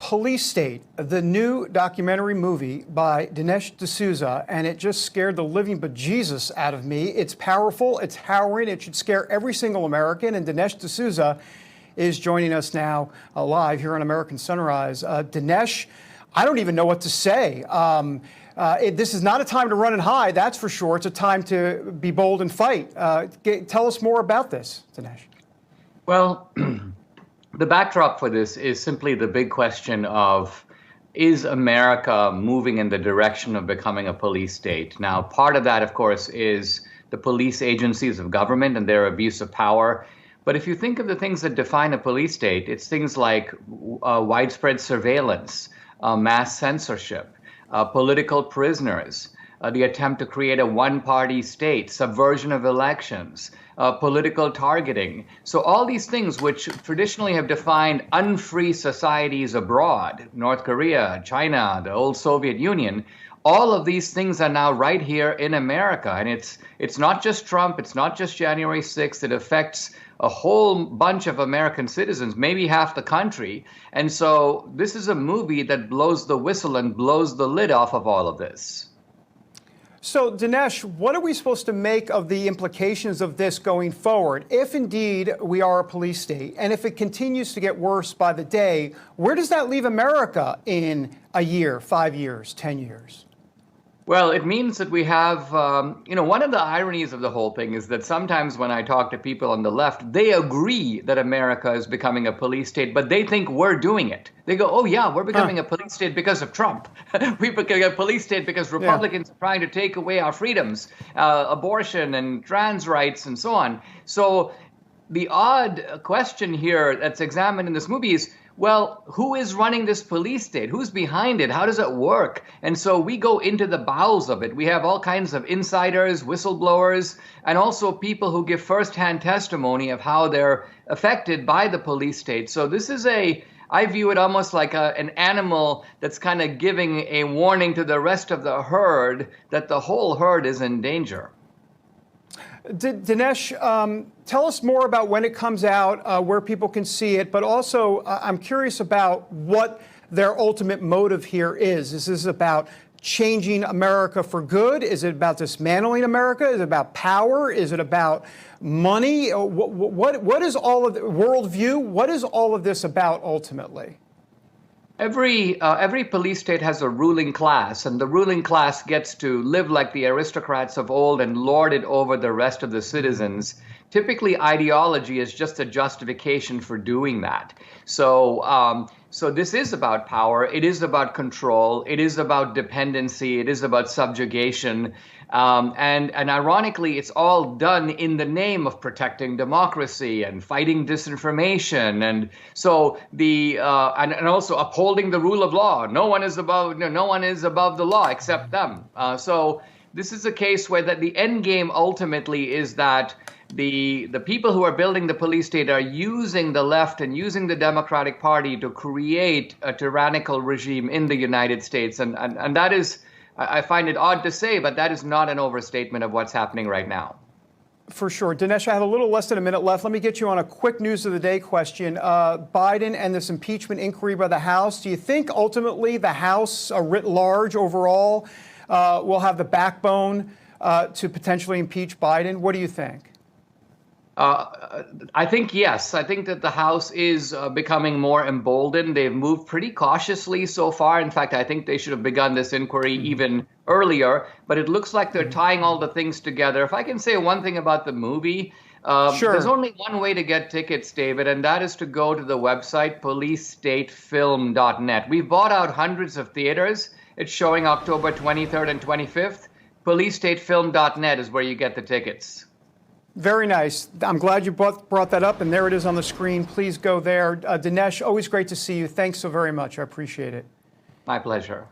Police State, the new documentary movie by Dinesh D'Souza, and it just scared the living bejesus out of me. It's powerful, it's harrowing, it should scare every single American, and Dinesh D'Souza is joining us now live here on American Sunrise. Dinesh, I don't even know what to say. This is not a time to run and hide, that's for sure. It's a time to be bold and fight. Tell us more about this, Dinesh. Well, the backdrop for this is simply the big question of, is America moving in the direction of becoming a police state? Now, part of that, of course, is the police agencies of government and their abuse of power. But if you think of the things that define a police state, it's things like widespread surveillance, mass censorship, political prisoners, the attempt to create a one-party state, subversion of elections, political targeting. So all these things which traditionally have defined unfree societies abroad, North Korea, China, the old Soviet Union, all of these things are now right here in America. And it's not just Trump, it's not just January 6th, it affects a whole bunch of American citizens, maybe half the country. And so this is a movie that blows the whistle and blows the lid off of all of this. So, Dinesh, what are we supposed to make of the implications of this going forward? If indeed we are a police state, and if it continues to get worse by the day, where does that leave America in a year, 5 years, 10 years? Well, it means that we have, one of the ironies of the whole thing is that sometimes when I talk to people on the left, they agree that America is becoming a police state, but they think we're doing it. They go, oh, yeah, we're becoming a police state because of Trump. We're becoming a police state because Republicans are trying to take away our freedoms, abortion and trans rights and so on. So the odd question here that's examined in this movie is, well, who is running this police state? Who's behind it? How does it work? And so we go into the bowels of it. We have all kinds of insiders, whistleblowers, and also people who give firsthand testimony of how they're affected by the police state. So this is I view it almost like an animal that's kind of giving a warning to the rest of the herd that the whole herd is in danger. Dinesh, tell us more about when it comes out, where people can see it, but also I'm curious about what their ultimate motive here is. Is this about changing America for good? Is it about dismantling America? Is it about power? Is it about money? What is all of the worldview? What is all of this about ultimately? Every police state has a ruling class, and the ruling class gets to live like the aristocrats of old and lord it over the rest of the citizens. Typically, ideology is just a justification for doing that. So this is about power. It is about control. It is about dependency. It is about subjugation. And ironically, it's all done in the name of protecting democracy and fighting disinformation, and so and also upholding the rule of law. No one is above the law except them. So this is a case where the end game ultimately is that the people who are building the police state are using the left and using the Democratic Party to create a tyrannical regime in the United States, and that is. I find it odd to say, but that is not an overstatement of what's happening right now. For sure. Dinesh, I have a little less than a minute left. Let me get you on a quick news of the day question. Biden and this impeachment inquiry by the House, do you think ultimately the House, writ large overall, will have the backbone to potentially impeach Biden? What do you think? I think yes. I think that the House is becoming more emboldened. They've moved pretty cautiously so far. In fact, I think they should have begun this inquiry even earlier. But it looks like they're tying all the things together. If I can say one thing about the movie, sure. There's only one way to get tickets, David, and that is to go to the website policestatefilm.net. We've bought out hundreds of theaters. It's showing October 23rd and 25th. Policestatefilm.net is where you get the tickets. Very nice. I'm glad you brought that up, and there it is on the screen. Please go there. Dinesh, always great to see you. Thanks so very much. I appreciate it. My pleasure.